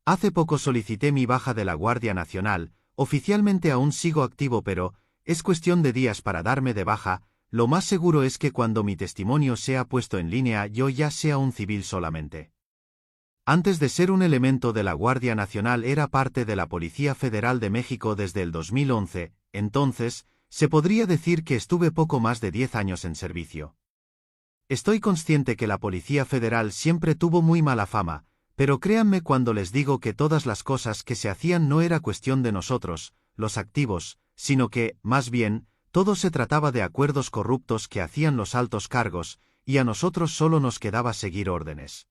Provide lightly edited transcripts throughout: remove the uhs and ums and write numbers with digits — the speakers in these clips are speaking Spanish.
Hace poco solicité mi baja de la Guardia Nacional, oficialmente aún sigo activo pero, es cuestión de días para darme de baja, lo más seguro es que cuando mi testimonio sea puesto en línea yo ya sea un civil solamente. Antes de ser un elemento de la Guardia Nacional era parte de la Policía Federal de México desde el 2011, entonces, se podría decir que estuve poco más de 10 años en servicio. Estoy consciente que la Policía Federal siempre tuvo muy mala fama, pero créanme cuando les digo que todas las cosas que se hacían no era cuestión de nosotros, los activos, sino que, más bien, todo se trataba de acuerdos corruptos que hacían los altos cargos, y a nosotros solo nos quedaba seguir órdenes.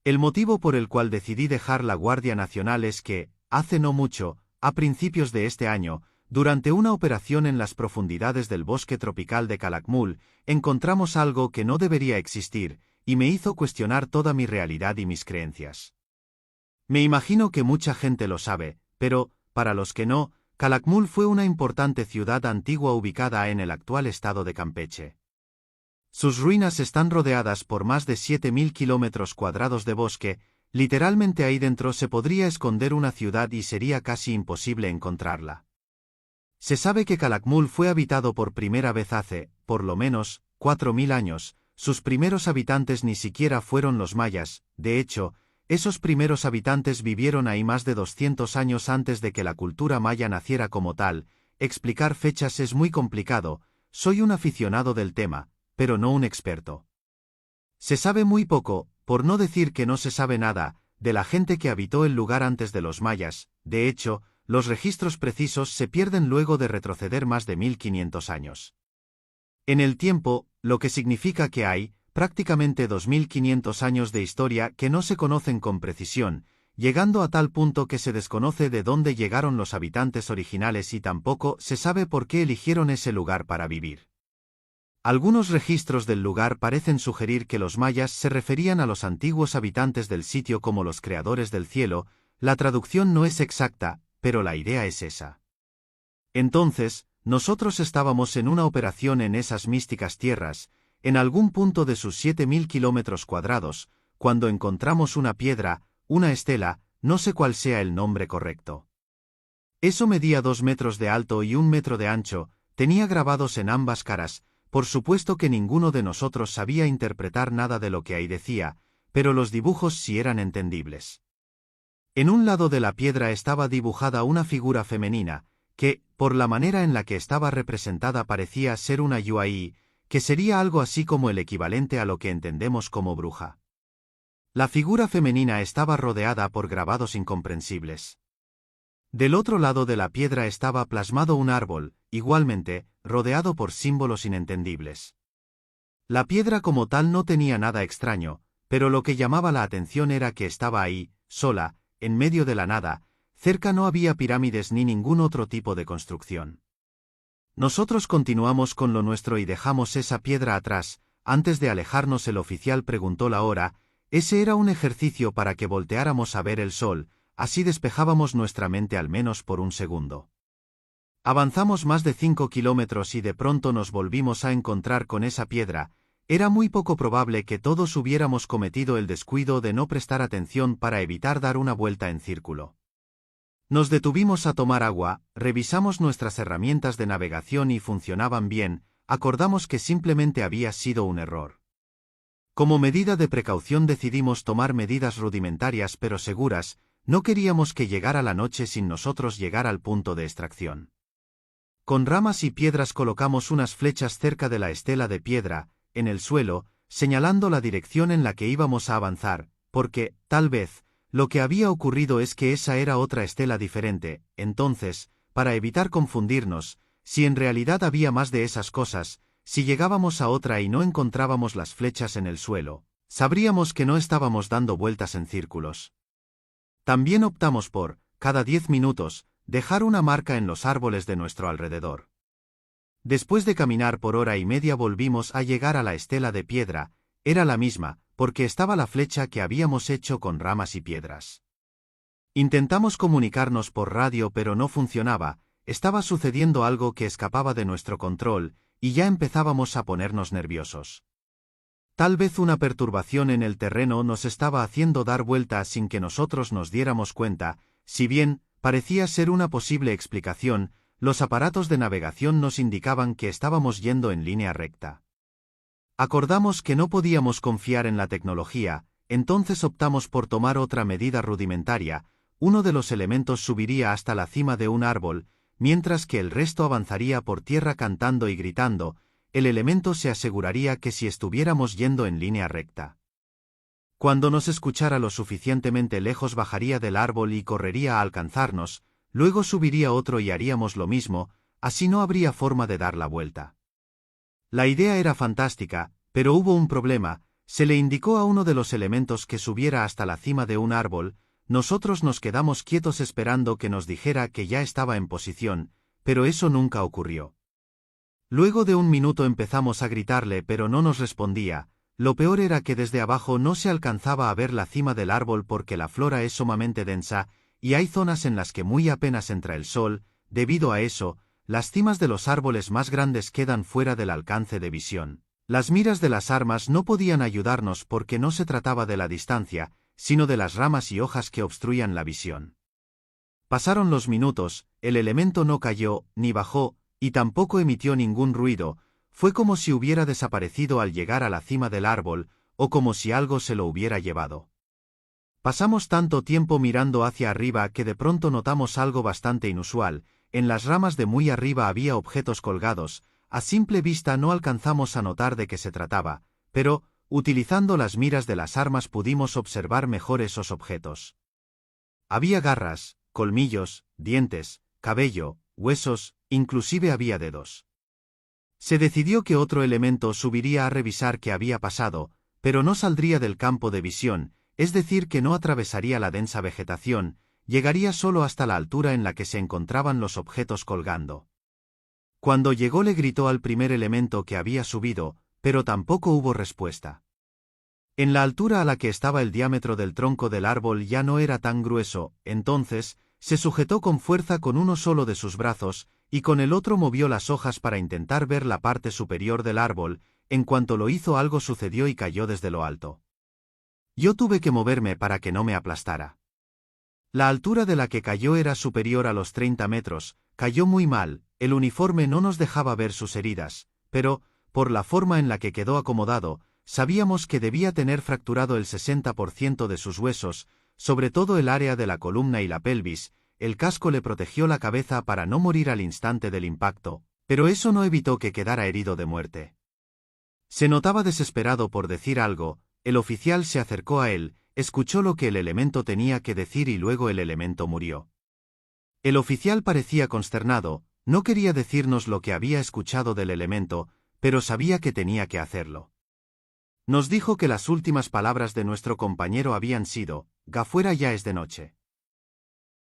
El motivo por el cual decidí dejar la Guardia Nacional es que, hace no mucho, a principios de este año, durante una operación en las profundidades del bosque tropical de Calakmul, encontramos algo que no debería existir, y me hizo cuestionar toda mi realidad y mis creencias. Me imagino que mucha gente lo sabe, pero, para los que no, Calakmul fue una importante ciudad antigua ubicada en el actual estado de Campeche. Sus ruinas están rodeadas por más de 7.000 kilómetros cuadrados de bosque, literalmente ahí dentro se podría esconder una ciudad y sería casi imposible encontrarla. Se sabe que Calakmul fue habitado por primera vez hace, por lo menos, 4.000 años, sus primeros habitantes ni siquiera fueron los mayas, de hecho, esos primeros habitantes vivieron ahí más de 200 años antes de que la cultura maya naciera como tal. Explicar fechas es muy complicado, soy un aficionado del tema, pero no un experto. Se sabe muy poco, por no decir que no se sabe nada, de la gente que habitó el lugar antes de los mayas, de hecho, los registros precisos se pierden luego de retroceder más de 1500 años. En el tiempo, lo que significa que hay, prácticamente 2500 años de historia que no se conocen con precisión, llegando a tal punto que se desconoce de dónde llegaron los habitantes originales y tampoco se sabe por qué eligieron ese lugar para vivir. Algunos registros del lugar parecen sugerir que los mayas se referían a los antiguos habitantes del sitio como los creadores del cielo, la traducción no es exacta, pero la idea es esa. Entonces, nosotros estábamos en una operación en esas místicas tierras, en algún punto de sus 7.000 kilómetros cuadrados, cuando encontramos una piedra, una estela, no sé cuál sea el nombre correcto. Eso medía 2 metros de alto y 1 metro de ancho, tenía grabados en ambas caras. Por supuesto que ninguno de nosotros sabía interpretar nada de lo que ahí decía, pero los dibujos sí eran entendibles. En un lado de la piedra estaba dibujada una figura femenina, que, por la manera en la que estaba representada parecía ser una yuaí, que sería algo así como el equivalente a lo que entendemos como bruja. La figura femenina estaba rodeada por grabados incomprensibles. Del otro lado de la piedra estaba plasmado un árbol, igualmente, rodeado por símbolos inentendibles. La piedra como tal no tenía nada extraño, pero lo que llamaba la atención era que estaba ahí, sola, en medio de la nada, cerca no había pirámides ni ningún otro tipo de construcción. Nosotros continuamos con lo nuestro y dejamos esa piedra atrás. Antes de alejarnos el oficial preguntó la hora. Ese era un ejercicio para que volteáramos a ver el sol, así despejábamos nuestra mente al menos por un segundo. Avanzamos más de 5 kilómetros y de pronto nos volvimos a encontrar con esa piedra. Era muy poco probable que todos hubiéramos cometido el descuido de no prestar atención para evitar dar una vuelta en círculo. Nos detuvimos a tomar agua, revisamos nuestras herramientas de navegación y funcionaban bien, acordamos que simplemente había sido un error. Como medida de precaución decidimos tomar medidas rudimentarias pero seguras, no queríamos que llegara la noche sin nosotros llegar al punto de extracción. Con ramas y piedras colocamos unas flechas cerca de la estela de piedra, en el suelo, señalando la dirección en la que íbamos a avanzar, porque, tal vez, lo que había ocurrido es que esa era otra estela diferente. Entonces, para evitar confundirnos, si en realidad había más de esas cosas, si llegábamos a otra y no encontrábamos las flechas en el suelo, sabríamos que no estábamos dando vueltas en círculos. También optamos por, cada 10 minutos, dejar una marca en los árboles de nuestro alrededor. Después de caminar por hora y media volvimos a llegar a la estela de piedra. Era la misma, porque estaba la flecha que habíamos hecho con ramas y piedras. Intentamos comunicarnos por radio pero no funcionaba, estaba sucediendo algo que escapaba de nuestro control, y ya empezábamos a ponernos nerviosos. Tal vez una perturbación en el terreno nos estaba haciendo dar vueltas sin que nosotros nos diéramos cuenta. Si bien parecía ser una posible explicación, los aparatos de navegación nos indicaban que estábamos yendo en línea recta. Acordamos que no podíamos confiar en la tecnología, entonces optamos por tomar otra medida rudimentaria. Uno de los elementos subiría hasta la cima de un árbol, mientras que el resto avanzaría por tierra cantando y gritando. El elemento se aseguraría que si estuviéramos yendo en línea recta. Cuando nos escuchara lo suficientemente lejos bajaría del árbol y correría a alcanzarnos, luego subiría otro y haríamos lo mismo, así no habría forma de dar la vuelta. La idea era fantástica, pero hubo un problema. Se le indicó a uno de los elementos que subiera hasta la cima de un árbol. Nosotros nos quedamos quietos esperando que nos dijera que ya estaba en posición, pero eso nunca ocurrió. Luego de un minuto empezamos a gritarle, pero no nos respondía. Lo peor era que desde abajo no se alcanzaba a ver la cima del árbol porque la flora es sumamente densa, y hay zonas en las que muy apenas entra el sol. Debido a eso, las cimas de los árboles más grandes quedan fuera del alcance de visión. Las miras de las armas no podían ayudarnos porque no se trataba de la distancia, sino de las ramas y hojas que obstruían la visión. Pasaron los minutos, el elemento no cayó, ni bajó, y tampoco emitió ningún ruido. Fue como si hubiera desaparecido al llegar a la cima del árbol, o como si algo se lo hubiera llevado. Pasamos tanto tiempo mirando hacia arriba que de pronto notamos algo bastante inusual. En las ramas de muy arriba había objetos colgados. A simple vista no alcanzamos a notar de qué se trataba, pero, utilizando las miras de las armas pudimos observar mejor esos objetos. Había garras, colmillos, dientes, cabello, huesos, inclusive había dedos. Se decidió que otro elemento subiría a revisar qué había pasado, pero no saldría del campo de visión, es decir que no atravesaría la densa vegetación, llegaría solo hasta la altura en la que se encontraban los objetos colgando. Cuando llegó le gritó al primer elemento que había subido, pero tampoco hubo respuesta. En la altura a la que estaba el diámetro del tronco del árbol ya no era tan grueso, entonces, se sujetó con fuerza con uno solo de sus brazos, y con el otro movió las hojas para intentar ver la parte superior del árbol. En cuanto lo hizo algo sucedió y cayó desde lo alto. Yo tuve que moverme para que no me aplastara. La altura de la que cayó era superior a los 30 metros, cayó muy mal, el uniforme no nos dejaba ver sus heridas, pero, por la forma en la que quedó acomodado, sabíamos que debía tener fracturado el 60% de sus huesos, sobre todo el área de la columna y la pelvis. El casco le protegió la cabeza para no morir al instante del impacto, pero eso no evitó que quedara herido de muerte. Se notaba desesperado por decir algo. El oficial se acercó a él, escuchó lo que el elemento tenía que decir y luego el elemento murió. El oficial parecía consternado, no quería decirnos lo que había escuchado del elemento, pero sabía que tenía que hacerlo. Nos dijo que las últimas palabras de nuestro compañero habían sido: «Afuera ya es de noche».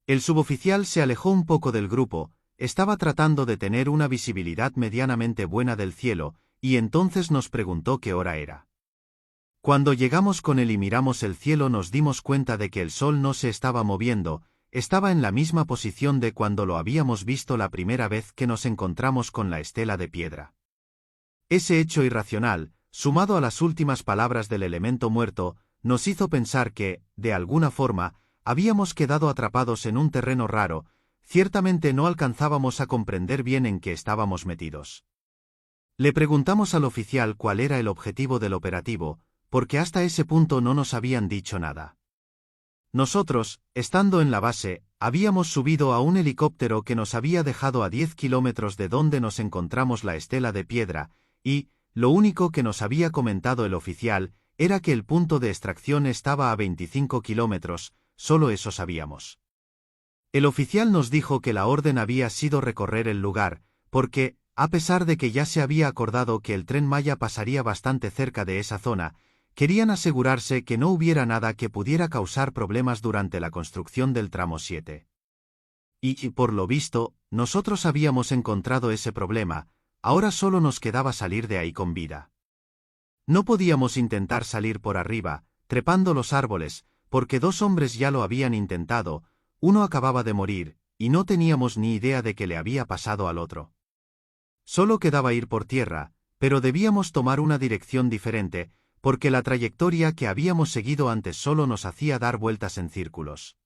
El suboficial se alejó un poco del grupo, estaba tratando de tener una visibilidad medianamente buena del cielo, y entonces nos preguntó qué hora era. Cuando llegamos con él y miramos el cielo nos dimos cuenta de que el sol no se estaba moviendo, estaba en la misma posición de cuando lo habíamos visto la primera vez que nos encontramos con la estela de piedra. Ese hecho irracional, sumado a las últimas palabras del elemento muerto, nos hizo pensar que, de alguna forma, habíamos quedado atrapados en un terreno raro. Ciertamente no alcanzábamos a comprender bien en qué estábamos metidos. Le preguntamos al oficial cuál era el objetivo del operativo, porque hasta ese punto no nos habían dicho nada. Nosotros, estando en la base, habíamos subido a un helicóptero que nos había dejado a 10 kilómetros de donde nos encontramos la estela de piedra, y, lo único que nos había comentado el oficial, era que el punto de extracción estaba a 25 kilómetros, solo eso sabíamos. El oficial nos dijo que la orden había sido recorrer el lugar, porque, a pesar de que ya se había acordado que el tren Maya pasaría bastante cerca de esa zona, querían asegurarse que no hubiera nada que pudiera causar problemas durante la construcción del tramo 7. Y, por lo visto, nosotros habíamos encontrado ese problema, ahora solo nos quedaba salir de ahí con vida. No podíamos intentar salir por arriba, trepando los árboles, porque 2 hombres ya lo habían intentado, uno acababa de morir, y no teníamos ni idea de qué le había pasado al otro. Solo quedaba ir por tierra, pero debíamos tomar una dirección diferente, porque la trayectoria que habíamos seguido antes solo nos hacía dar vueltas en círculos.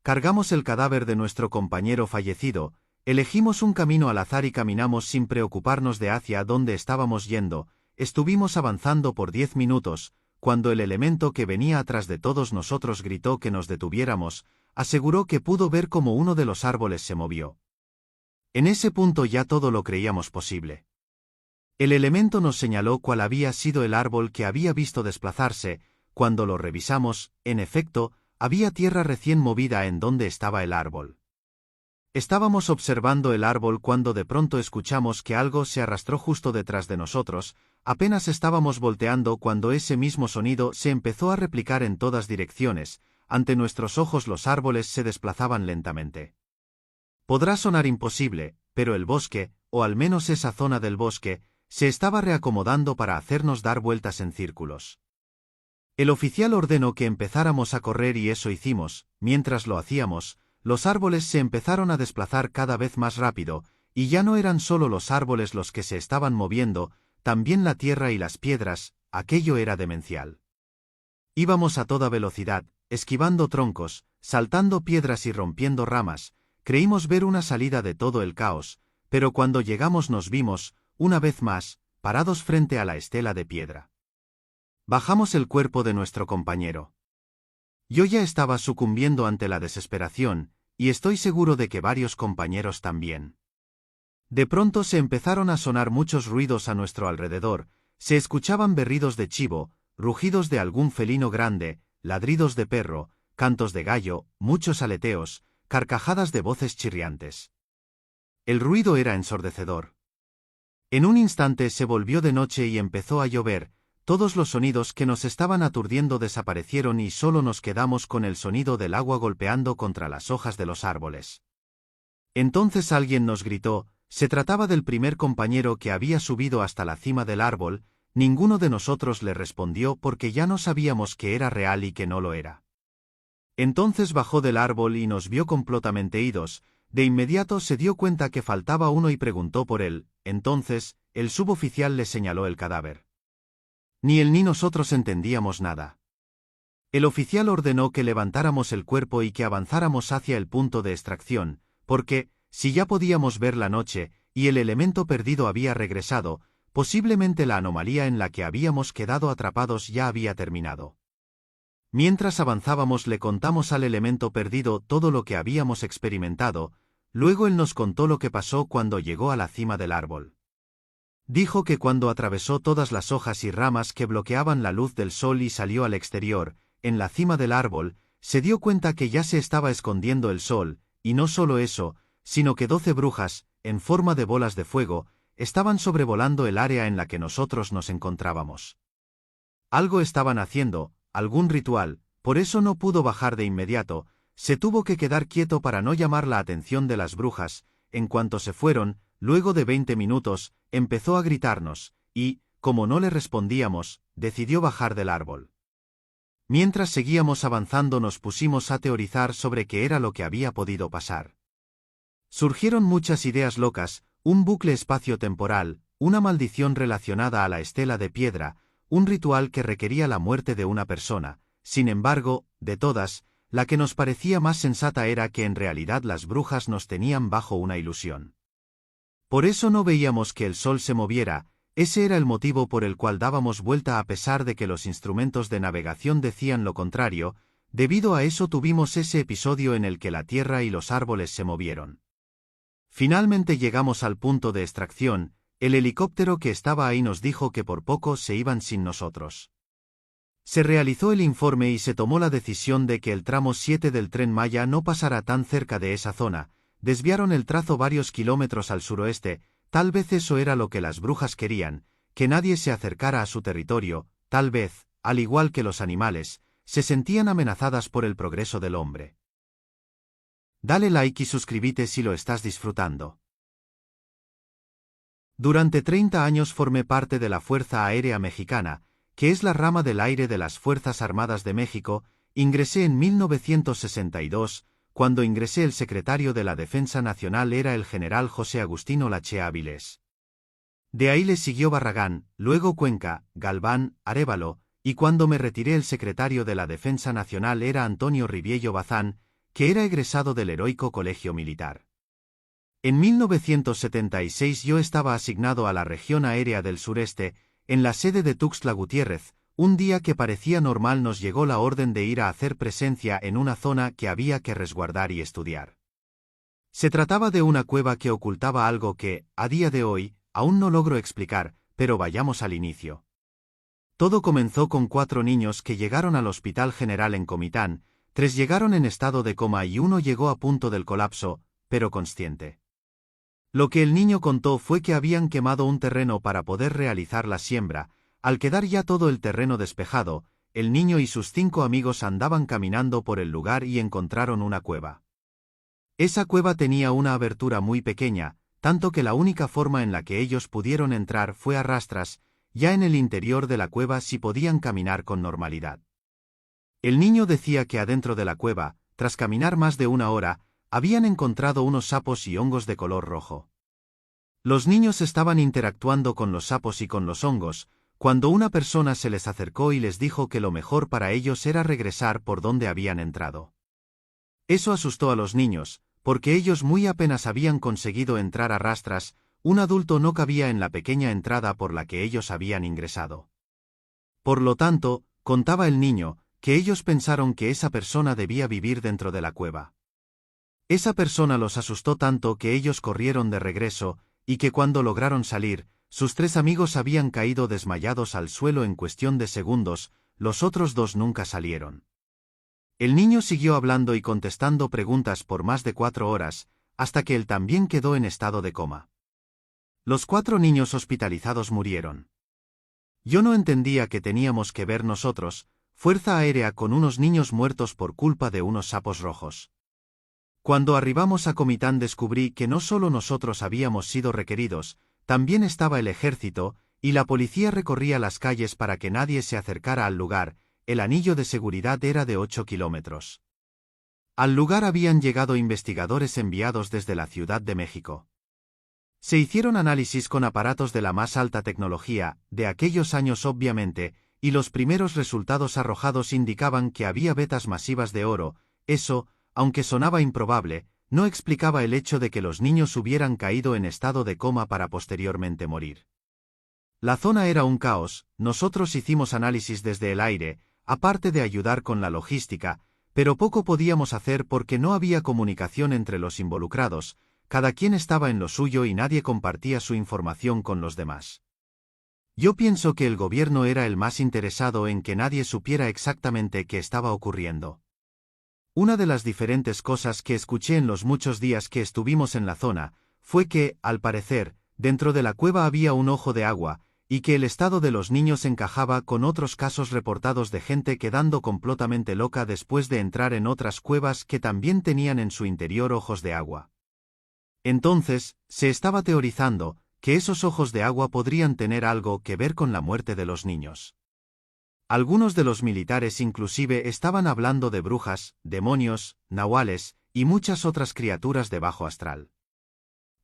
Cargamos el cadáver de nuestro compañero fallecido, elegimos un camino al azar y caminamos sin preocuparnos de hacia dónde estábamos yendo. Estuvimos avanzando por 10 minutos, cuando el elemento que venía atrás de todos nosotros gritó que nos detuviéramos, aseguró que pudo ver cómo uno de los árboles se movió. En ese punto ya todo lo creíamos posible. El elemento nos señaló cuál había sido el árbol que había visto desplazarse. Cuando lo revisamos, en efecto, había tierra recién movida en donde estaba el árbol. Estábamos observando el árbol cuando de pronto escuchamos que algo se arrastró justo detrás de nosotros. Apenas estábamos volteando cuando ese mismo sonido se empezó a replicar en todas direcciones. Ante nuestros ojos los árboles se desplazaban lentamente. Podrá sonar imposible, pero el bosque, o al menos esa zona del bosque, se estaba reacomodando para hacernos dar vueltas en círculos. El oficial ordenó que empezáramos a correr y eso hicimos. Mientras lo hacíamos, los árboles se empezaron a desplazar cada vez más rápido, y ya no eran solo los árboles los que se estaban moviendo, también la tierra y las piedras. Aquello era demencial. Íbamos a toda velocidad, esquivando troncos, saltando piedras y rompiendo ramas. Creímos ver una salida de todo el caos, pero cuando llegamos nos vimos, una vez más, parados frente a la estela de piedra. Bajamos el cuerpo de nuestro compañero. Yo ya estaba sucumbiendo ante la desesperación, y estoy seguro de que varios compañeros también. De pronto se empezaron a sonar muchos ruidos a nuestro alrededor, se escuchaban berridos de chivo, rugidos de algún felino grande, ladridos de perro, cantos de gallo, muchos aleteos, carcajadas de voces chirriantes. El ruido era ensordecedor. En un instante se volvió de noche y empezó a llover. Todos los sonidos que nos estaban aturdiendo desaparecieron y solo nos quedamos con el sonido del agua golpeando contra las hojas de los árboles. Entonces alguien nos gritó. Se trataba del primer compañero que había subido hasta la cima del árbol. Ninguno de nosotros le respondió porque ya no sabíamos que era real y que no lo era. Entonces bajó del árbol y nos vio completamente idos. De inmediato se dio cuenta que faltaba uno y preguntó por él. Entonces, el suboficial le señaló el cadáver. Ni él ni nosotros entendíamos nada. El oficial ordenó que levantáramos el cuerpo y que avanzáramos hacia el punto de extracción, porque, si ya podíamos ver la noche, y el elemento perdido había regresado, posiblemente la anomalía en la que habíamos quedado atrapados ya había terminado. Mientras avanzábamos le contamos al elemento perdido todo lo que habíamos experimentado. Luego él nos contó lo que pasó cuando llegó a la cima del árbol. Dijo que cuando atravesó todas las hojas y ramas que bloqueaban la luz del sol y salió al exterior, en la cima del árbol, se dio cuenta que ya se estaba escondiendo el sol, y no solo eso, sino que 12 brujas, en forma de bolas de fuego, estaban sobrevolando el área en la que nosotros nos encontrábamos. Algo estaban haciendo, algún ritual, por eso no pudo bajar de inmediato, se tuvo que quedar quieto para no llamar la atención de las brujas. En cuanto se fueron, luego de 20 minutos, empezó a gritarnos, y, como no le respondíamos, decidió bajar del árbol. Mientras seguíamos avanzando nos pusimos a teorizar sobre qué era lo que había podido pasar. Surgieron muchas ideas locas, un bucle espacio-temporal, una maldición relacionada a la estela de piedra, un ritual que requería la muerte de una persona. Sin embargo, de todas, la que nos parecía más sensata era que en realidad las brujas nos tenían bajo una ilusión. Por eso no veíamos que el sol se moviera. Ese era el motivo por el cual dábamos vuelta a pesar de que los instrumentos de navegación decían lo contrario. Debido a eso tuvimos ese episodio en el que la tierra y los árboles se movieron. Finalmente llegamos al punto de extracción. El helicóptero que estaba ahí nos dijo que por poco se iban sin nosotros. Se realizó el informe y se tomó la decisión de que el tramo 7 del Tren Maya no pasara tan cerca de esa zona. Desviaron el trazo varios kilómetros al suroeste. Tal vez eso era lo que las brujas querían, que nadie se acercara a su territorio. Tal vez, al igual que los animales, se sentían amenazadas por el progreso del hombre. Dale like y suscríbete si lo estás disfrutando. Durante 30 años formé parte de la Fuerza Aérea Mexicana, que es la rama del aire de las Fuerzas Armadas de México. Ingresé en 1962, cuando ingresé el secretario de la Defensa Nacional era el general José Agustín Olache Áviles. De ahí le siguió Barragán, luego Cuenca, Galván, Arévalo, y cuando me retiré el secretario de la Defensa Nacional era Antonio Riviello Bazán, que era egresado del heroico Colegio Militar. En 1976 yo estaba asignado a la región aérea del sureste, en la sede de Tuxtla Gutiérrez. Un día que parecía normal nos llegó la orden de ir a hacer presencia en una zona que había que resguardar y estudiar. Se trataba de una cueva que ocultaba algo que, a día de hoy, aún no logro explicar, pero vayamos al inicio. Todo comenzó con 4 niños que llegaron al Hospital General en Comitán, 3 llegaron en estado de coma y 1 llegó a punto del colapso, pero consciente. Lo que el niño contó fue que habían quemado un terreno para poder realizar la siembra. Al quedar ya todo el terreno despejado, el niño y sus 5 amigos andaban caminando por el lugar y encontraron una cueva. Esa cueva tenía una abertura muy pequeña, tanto que la única forma en la que ellos pudieron entrar fue a rastras. Ya en el interior de la cueva sí podían caminar con normalidad. El niño decía que adentro de la cueva, tras caminar más de 1 hora, habían encontrado unos sapos y hongos de color rojo. Los niños estaban interactuando con los sapos y con los hongos, cuando una persona se les acercó y les dijo que lo mejor para ellos era regresar por donde habían entrado. Eso asustó a los niños, porque ellos muy apenas habían conseguido entrar a rastras. Un adulto no cabía en la pequeña entrada por la que ellos habían ingresado. Por lo tanto, contaba el niño, que ellos pensaron que esa persona debía vivir dentro de la cueva. Esa persona los asustó tanto que ellos corrieron de regreso, y que cuando lograron salir, sus 3 amigos habían caído desmayados al suelo en cuestión de segundos. Los otros 2 nunca salieron. El niño siguió hablando y contestando preguntas por más de 4 horas, hasta que él también quedó en estado de coma. Los 4 niños hospitalizados murieron. Yo no entendía que teníamos que ver nosotros, Fuerza Aérea, con unos niños muertos por culpa de unos sapos rojos. Cuando arribamos a Comitán descubrí que no solo nosotros habíamos sido requeridos, también estaba el ejército, y la policía recorría las calles para que nadie se acercara al lugar. El anillo de seguridad era de 8 kilómetros. Al lugar habían llegado investigadores enviados desde la Ciudad de México. Se hicieron análisis con aparatos de la más alta tecnología, de aquellos años obviamente, y los primeros resultados arrojados indicaban que había vetas masivas de oro. Eso, aunque sonaba improbable, no explicaba el hecho de que los niños hubieran caído en estado de coma para posteriormente morir. La zona era un caos. Nosotros hicimos análisis desde el aire, aparte de ayudar con la logística, pero poco podíamos hacer porque no había comunicación entre los involucrados. Cada quien estaba en lo suyo y nadie compartía su información con los demás. Yo pienso que el gobierno era el más interesado en que nadie supiera exactamente qué estaba ocurriendo. Una de las diferentes cosas que escuché en los muchos días que estuvimos en la zona, fue que, al parecer, dentro de la cueva había un ojo de agua, y que el estado de los niños encajaba con otros casos reportados de gente quedando completamente loca después de entrar en otras cuevas que también tenían en su interior ojos de agua. Entonces, se estaba teorizando que esos ojos de agua podrían tener algo que ver con la muerte de los niños. Algunos de los militares inclusive estaban hablando de brujas, demonios, nahuales, y muchas otras criaturas de bajo astral.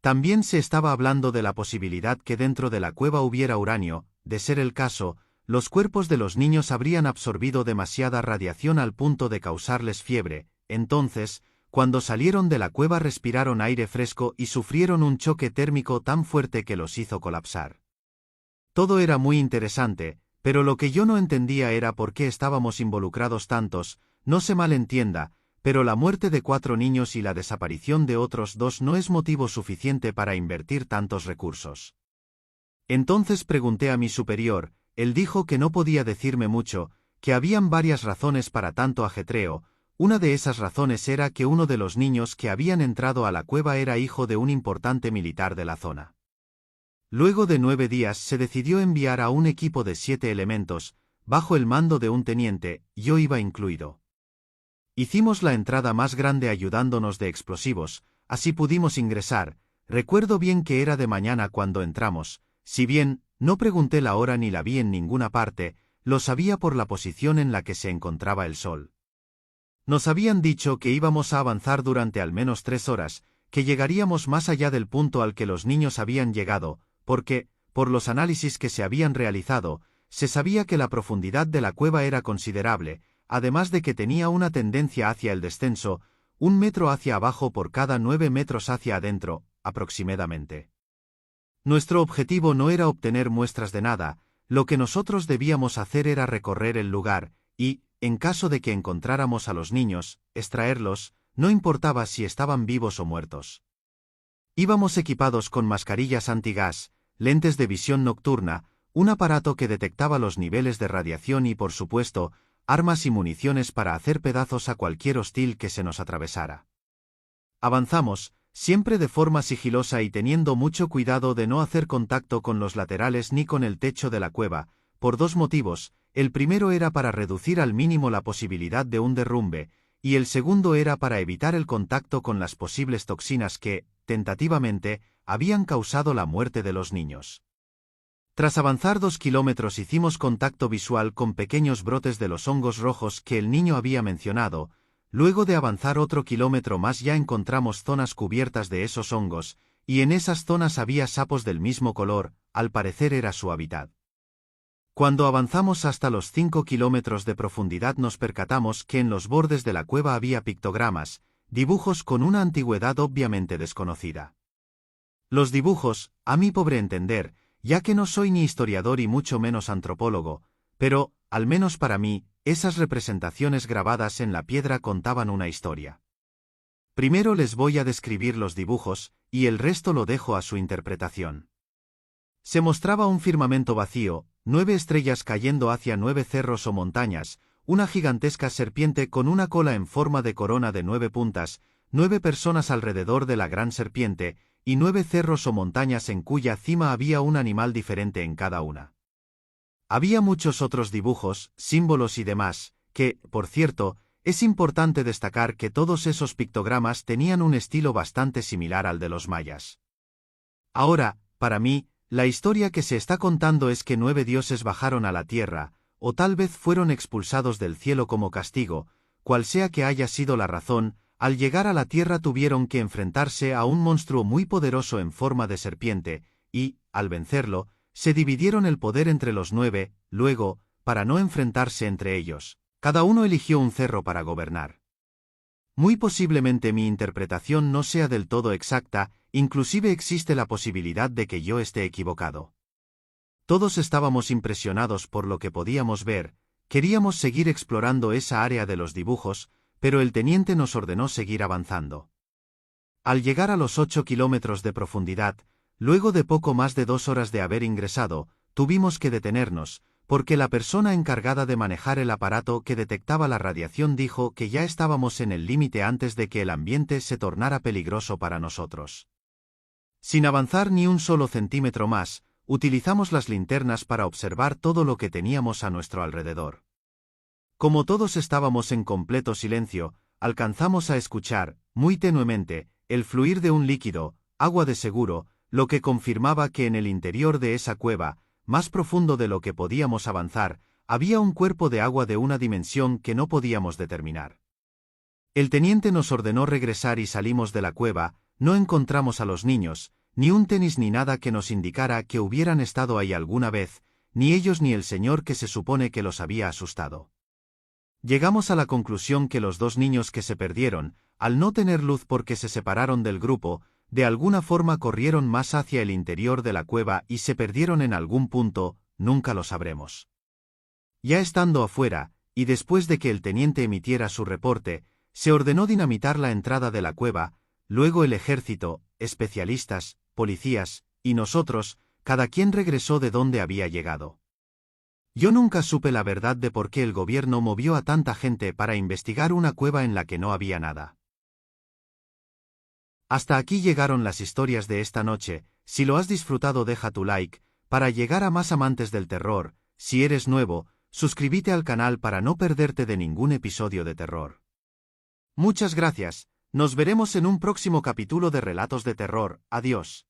También se estaba hablando de la posibilidad que dentro de la cueva hubiera uranio. De ser el caso, los cuerpos de los niños habrían absorbido demasiada radiación al punto de causarles fiebre. Entonces, cuando salieron de la cueva respiraron aire fresco y sufrieron un choque térmico tan fuerte que los hizo colapsar. Todo era muy interesante, pero lo que yo no entendía era por qué estábamos involucrados tantos. No se malentienda, pero la muerte de 4 niños y la desaparición de otros 2 no es motivo suficiente para invertir tantos recursos. Entonces pregunté a mi superior. Él dijo que no podía decirme mucho, que habían varias razones para tanto ajetreo. Una de esas razones era que uno de los niños que habían entrado a la cueva era hijo de un importante militar de la zona. Luego de 9 días se decidió enviar a un equipo de 7 elementos, bajo el mando de un teniente, yo iba incluido. Hicimos la entrada más grande ayudándonos de explosivos, así pudimos ingresar. Recuerdo bien que era de mañana cuando entramos, si bien no pregunté la hora ni la vi en ninguna parte, lo sabía por la posición en la que se encontraba el sol. Nos habían dicho que íbamos a avanzar durante al menos 3 horas, que llegaríamos más allá del punto al que los niños habían llegado, porque, por los análisis que se habían realizado, se sabía que la profundidad de la cueva era considerable, además de que tenía una tendencia hacia el descenso, 1 metro hacia abajo por cada 9 metros hacia adentro, aproximadamente. Nuestro objetivo no era obtener muestras de nada, lo que nosotros debíamos hacer era recorrer el lugar, y, en caso de que encontráramos a los niños, extraerlos, no importaba si estaban vivos o muertos. Íbamos equipados con mascarillas antigas, lentes de visión nocturna, un aparato que detectaba los niveles de radiación y, por supuesto, armas y municiones para hacer pedazos a cualquier hostil que se nos atravesara. Avanzamos, siempre de forma sigilosa y teniendo mucho cuidado de no hacer contacto con los laterales ni con el techo de la cueva, por 2 motivos. El primero era para reducir al mínimo la posibilidad de un derrumbe, y el segundo era para evitar el contacto con las posibles toxinas que, tentativamente, habían causado la muerte de los niños. Tras avanzar 2 kilómetros hicimos contacto visual con pequeños brotes de los hongos rojos que el niño había mencionado. Luego de avanzar otro kilómetro más ya encontramos zonas cubiertas de esos hongos, y en esas zonas había sapos del mismo color, al parecer era su hábitat. Cuando avanzamos hasta los 5 kilómetros de profundidad nos percatamos que en los bordes de la cueva había pictogramas, dibujos con una antigüedad obviamente desconocida. Los dibujos, a mi pobre entender, ya que no soy ni historiador y mucho menos antropólogo, pero, al menos para mí, esas representaciones grabadas en la piedra contaban una historia. Primero les voy a describir los dibujos, y el resto lo dejo a su interpretación. Se mostraba un firmamento vacío, 9 estrellas cayendo hacia 9 cerros o montañas, una gigantesca serpiente con una cola en forma de corona de 9 puntas, 9 personas alrededor de la gran serpiente, y 9 cerros o montañas en cuya cima había un animal diferente en cada una. Había muchos otros dibujos, símbolos y demás, que, por cierto, es importante destacar que todos esos pictogramas tenían un estilo bastante similar al de los mayas. Ahora, para mí, la historia que se está contando es que 9 dioses bajaron a la tierra, o tal vez fueron expulsados del cielo como castigo, cual sea que haya sido la razón. Al llegar a la tierra tuvieron que enfrentarse a un monstruo muy poderoso en forma de serpiente, y, al vencerlo, se dividieron el poder entre los 9, luego, para no enfrentarse entre ellos, cada uno eligió un cerro para gobernar. Muy posiblemente mi interpretación no sea del todo exacta, inclusive existe la posibilidad de que yo esté equivocado. Todos estábamos impresionados por lo que podíamos ver, queríamos seguir explorando esa área de los dibujos, pero el teniente nos ordenó seguir avanzando. Al llegar a los 8 kilómetros de profundidad, luego de poco más de 2 horas de haber ingresado, tuvimos que detenernos, porque la persona encargada de manejar el aparato que detectaba la radiación dijo que ya estábamos en el límite antes de que el ambiente se tornara peligroso para nosotros. Sin avanzar ni un solo centímetro más, utilizamos las linternas para observar todo lo que teníamos a nuestro alrededor. Como todos estábamos en completo silencio, alcanzamos a escuchar, muy tenuemente, el fluir de un líquido, agua de seguro, lo que confirmaba que en el interior de esa cueva, más profundo de lo que podíamos avanzar, había un cuerpo de agua de una dimensión que no podíamos determinar. El teniente nos ordenó regresar y salimos de la cueva, no encontramos a los niños, ni un tenis ni nada que nos indicara que hubieran estado ahí alguna vez, ni ellos ni el señor que se supone que los había asustado. Llegamos a la conclusión que los 2 niños que se perdieron, al no tener luz porque se separaron del grupo, de alguna forma corrieron más hacia el interior de la cueva y se perdieron en algún punto, nunca lo sabremos. Ya estando afuera, y después de que el teniente emitiera su reporte, se ordenó dinamitar la entrada de la cueva, luego el ejército, especialistas, policías, y nosotros, cada quien regresó de donde había llegado. Yo nunca supe la verdad de por qué el gobierno movió a tanta gente para investigar una cueva en la que no había nada. Hasta aquí llegaron las historias de esta noche. Si lo has disfrutado deja tu like, para llegar a más amantes del terror. Si eres nuevo, suscríbete al canal para no perderte de ningún episodio de terror. Muchas gracias, nos veremos en un próximo capítulo de Relatos de Terror, adiós.